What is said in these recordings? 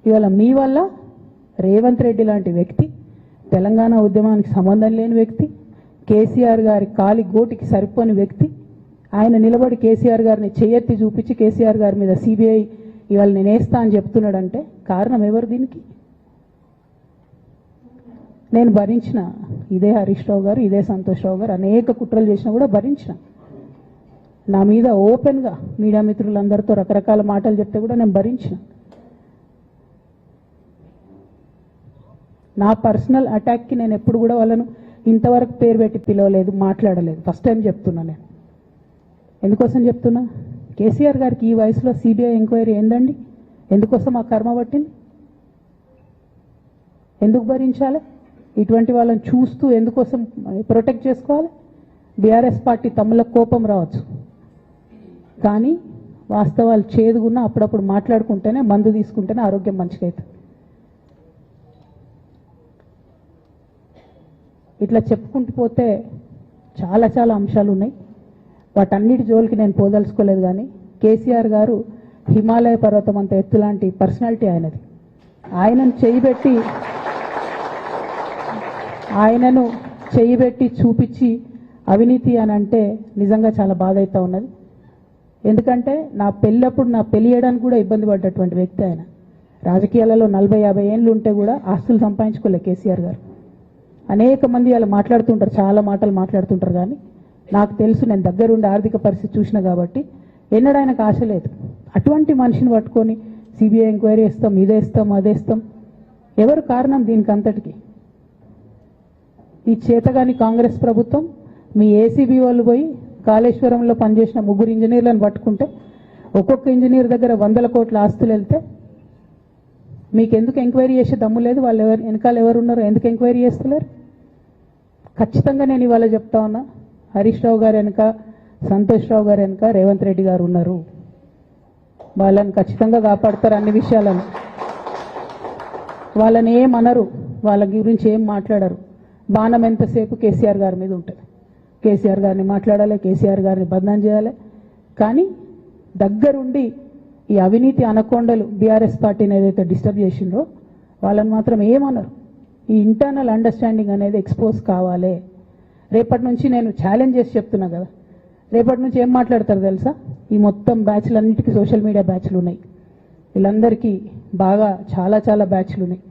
ఇవాళ మీ వల్ల రేవంత్ రెడ్డి లాంటి వ్యక్తి, తెలంగాణ ఉద్యమానికి సంబంధం లేని వ్యక్తి, కేసీఆర్ గారి కాలి గోటికి సరిపోని వ్యక్తి, ఆయన నిలబడి కేసీఆర్ గారిని చేయెత్తి చూపించి కేసీఆర్ గారి మీద సిబిఐ ఇవాళ నేను వేస్తా అని చెప్తున్నాడంటే కారణం ఎవరు దీనికి? నేను భరించిన, ఇదే హరీష్ రావు గారు, ఇదే సంతోష్ రావు గారు అనేక కుట్రలు చేసినా కూడా భరించిన. నా మీద ఓపెన్గా మీడియా మిత్రులందరితో రకరకాల మాటలు చెప్తే కూడా నేను భరించిన. నా పర్సనల్ అటాక్కి నేను ఎప్పుడు కూడా వాళ్ళను ఇంతవరకు పేరు పెట్టి పిలవలేదు, మాట్లాడలేదు. ఫస్ట్ టైం చెప్తున్నా. నేను ఎందుకోసం చెప్తున్నా? కేసీఆర్ గారికి ఈ వయసులో సిబిఐ ఎంక్వైరీ ఏందండి? ఎందుకోసం ఆ కర్మ పట్టింది? ఎందుకు భరించాలి? ఇటువంటి వాళ్ళని చూస్తూ ఎందుకోసం ప్రొటెక్ట్ చేసుకోవాలి? బీఆర్ఎస్ పార్టీ తమ్ములకు కోపం రావచ్చు, కానీ వాస్తవాలు చేదుగున్నా అప్పుడప్పుడు మాట్లాడుకుంటేనే, మందు తీసుకుంటేనే ఆరోగ్యం మంచిగా అవుతుంది. ఇట్లా చెప్పుకుంటూ పోతే చాలా చాలా అంశాలు ఉన్నాయి. వాటన్నిటి జోలికి నేను పోదలుచుకోలేదు. కానీ కేసీఆర్ గారు హిమాలయ పర్వతం అంత ఎత్తు లాంటి పర్సనాలిటీ ఆయనది. ఆయనను చేయబెట్టి చూపించి అవినీతి అని అంటే నిజంగా చాలా బాధ అవుతా ఉన్నది. ఎందుకంటే నా పెళ్ళప్పుడు నా పెళ్లి చేయడానికి కూడా ఇబ్బంది పడ్డటువంటి వ్యక్తి ఆయన. రాజకీయాలలో 40-50 ఏళ్ళు ఉంటే కూడా ఆస్తులు సంపాదించుకోలే కేసీఆర్ గారు. అనేక మంది వాళ్ళు మాట్లాడుతుంటారు, చాలా మాటలు మాట్లాడుతుంటారు, కానీ నాకు తెలుసు, నేను దగ్గరుండి ఆర్థిక పరిస్థితి చూసిన కాబట్టి ఎన్నడూ ఆయనకు ఆశ లేదు. అటువంటి మనిషిని పట్టుకొని సిబిఐ ఎంక్వైరీ ఇస్తాం, ఇదేస్తాం, అదేస్తాం. ఎవరు కారణం దీనికి అంతటికి? ఈ చేతగాని కాంగ్రెస్ ప్రభుత్వం మీ ఏసీబీ వాళ్ళు పోయి కాళేశ్వరంలో పనిచేసిన 3 ఇంజనీర్లను పట్టుకుంటే ఒక్కొక్క ఇంజనీర్ దగ్గర 100 కోట్ల ఆస్తులు వెళ్తే మీకు ఎందుకు ఎంక్వైరీ చేసే దమ్ము లేదు? వాళ్ళు వెనకాల ఎవరు ఉన్నారో ఎందుకు ఎంక్వైరీ చేస్తలేరు? ఖచ్చితంగా నేను ఇవాళ చెప్తా ఉన్నా, హరీష్ రావు గారు వెనుక, సంతోష్ రావు గారు వెనుక రేవంత్ రెడ్డి గారు ఉన్నారు. వాళ్ళని ఖచ్చితంగా కాపాడతారు. అన్ని విషయాలను వాళ్ళని ఏమనరు, వాళ్ళ గురించి ఏం మాట్లాడరు. బాణం ఎంతసేపు కేసీఆర్ గారి మీద ఉంటుంది. కేసీఆర్ గారిని మాట్లాడాలి, కేసీఆర్ గారిని బదనాం చేయాలి. కానీ దగ్గరుండి ఈ అవినీతి అనకొండలు బీఆర్ఎస్ పార్టీని ఏదైతే డిస్టర్బ్ చేసిండ్రో వాళ్ళని మాత్రం ఏమన్నారు. ఈ ఇంటర్నల్ అండర్స్టాండింగ్ అనేది ఎక్స్పోజ్ కావాలి. రేపటి నుంచి నేను ఛాలెంజ్ చేసి చెప్తున్నా కదా, రేపటి నుంచి ఏం మాట్లాడతారు తెలుసా? ఈ మొత్తం బ్యాచ్లన్నిటికీ సోషల్ మీడియా బ్యాచ్లు ఉన్నాయి. వీళ్ళందరికీ బాగా చాలా చాలా బ్యాచ్లు ఉన్నాయి.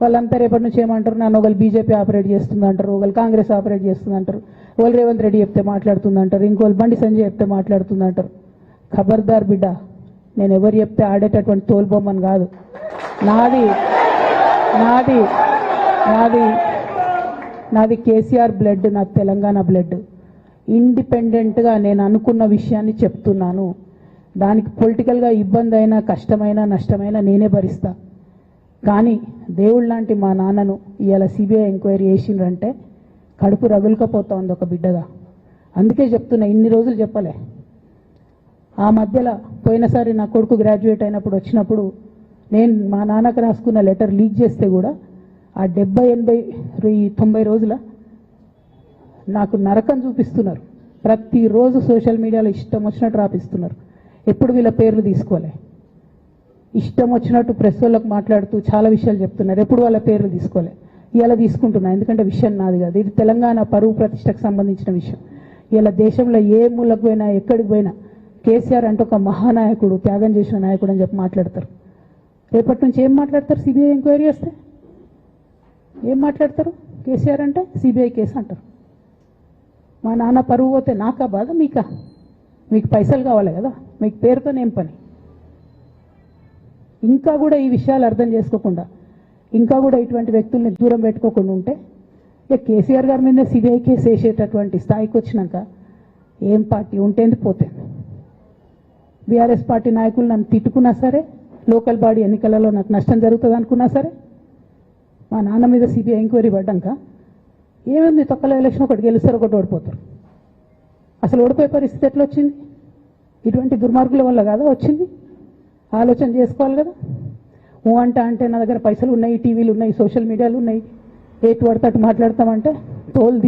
వాళ్ళంతా రేపటి నుంచి ఏమంటారు? నన్ను ఒకళ్ళు బీజేపీ ఆపరేట్ చేస్తుంది అంటారు, ఒకళ్ళు కాంగ్రెస్ ఆపరేట్ చేస్తుంది అంటారు, ఒకళ్ళు రేవంత్ రెడ్డి చెప్తే మాట్లాడుతుంది అంటారు, ఇంకోళ్ళు బండి సంజయ్ చెప్తే మాట్లాడుతుంది అంటారు. ఖబర్దార్ బిడ్డ, నేను ఎవరు చెప్తే ఆడేటటువంటి తోలుబొమ్మని కాదు. నాది నాది నాది నాది కేసీఆర్ బ్లడ్, నాది తెలంగాణ బ్లడ్. ఇండిపెండెంట్గా నేను అనుకున్న విషయాన్ని చెప్తున్నాను. దానికి పొలిటికల్గా ఇబ్బంది అయినా, కష్టమైనా, నష్టమైనా నేనే భరిస్తా. కానీ దేవుళ్ళ లాంటి మా నాన్నను ఇవాళ సిబిఐ ఎంక్వైరీ చేసిండ్రంటే కడుపు రగులుకపోతా ఉంది ఒక బిడ్డగా. అందుకే చెప్తున్నా, ఇన్ని రోజులు చెప్పలే. ఆ మధ్యలో పోయినసారి నా కొడుకు గ్రాడ్యుయేట్ అయినప్పుడు వచ్చినప్పుడు నేను మా నాన్నకు రాసుకున్న లెటర్ లీక్ చేస్తే కూడా ఆ 70, 80, 90 రోజుల నాకు నరకం చూపిస్తున్నారు. ప్రతిరోజు సోషల్ మీడియాలో ఇష్టం వచ్చినట్టు రాపిస్తున్నారు. ఎప్పుడు వీళ్ళ పేర్లు తీసుకోలే, ఇష్టం వచ్చినట్టు ప్రెస్ వాళ్ళకు మాట్లాడుతూ చాలా విషయాలు చెప్తున్నారు. ఎప్పుడు వాళ్ళ పేర్లు తీసుకోలే. ఇలా తీసుకుంటున్నా, ఎందుకంటే విషయం నాది కాదు. ఇది తెలంగాణ పరువు ప్రతిష్టకు సంబంధించిన విషయం. ఇలా దేశంలో ఏ మూలకు పోయినా, ఎక్కడికి పోయినా కేసీఆర్ అంటే ఒక మహానాయకుడు, త్యాగం చేసిన నాయకుడు అని చెప్పి మాట్లాడతారు. రేపటి నుంచి ఏం మాట్లాడతారు? సిబిఐ ఎంక్వైరీ చేస్తే ఏం మాట్లాడతారు? కేసీఆర్ అంటే సిబిఐ కేసు అంటారు. మా నాన్న పరువు పోతే నాకా బాధ, మీకా? మీకు పైసలు కావాలి కదా, మీకు పేరుతోనేం పని? ఇంకా కూడా ఈ విషయాలు అర్థం చేసుకోకుండా, ఇంకా కూడా ఇటువంటి వ్యక్తుల్ని దూరం పెట్టుకోకుండా ఉంటే ఇక కేసీఆర్ గారి మీద సిబిఐ కేసు వేసేటటువంటి స్థాయికి వచ్చినాక ఏం పార్టీ ఉంటేంది పోతుంది. బీఆర్ఎస్ పార్టీ నాయకులు నన్ను తిట్టుకున్నా సరే, లోకల్ బాడీ ఎన్నికలలో నాకు నష్టం జరుగుతుంది అనుకున్నా సరే, మా నాన్న మీద సిబిఐ ఎంక్వైరీ పడ్డాక ఏముంది, తొక్కల ఎలక్షన్ ఒకటి గెలుస్తారు, ఒకటి ఓడిపోతారు. అసలు ఓడిపోయే పరిస్థితి ఎట్లా వచ్చింది? ఇటువంటి దుర్మార్గుల వల్ల కాదా వచ్చింది? ఆలోచన చేసుకోవాలి కదా. అంటే నా దగ్గర పైసలు ఉన్నాయి, టీవీలు ఉన్నాయి, సోషల్ మీడియాలు ఉన్నాయి, ఏటు పడితే అటు మాట్లాడతామంటే తోలు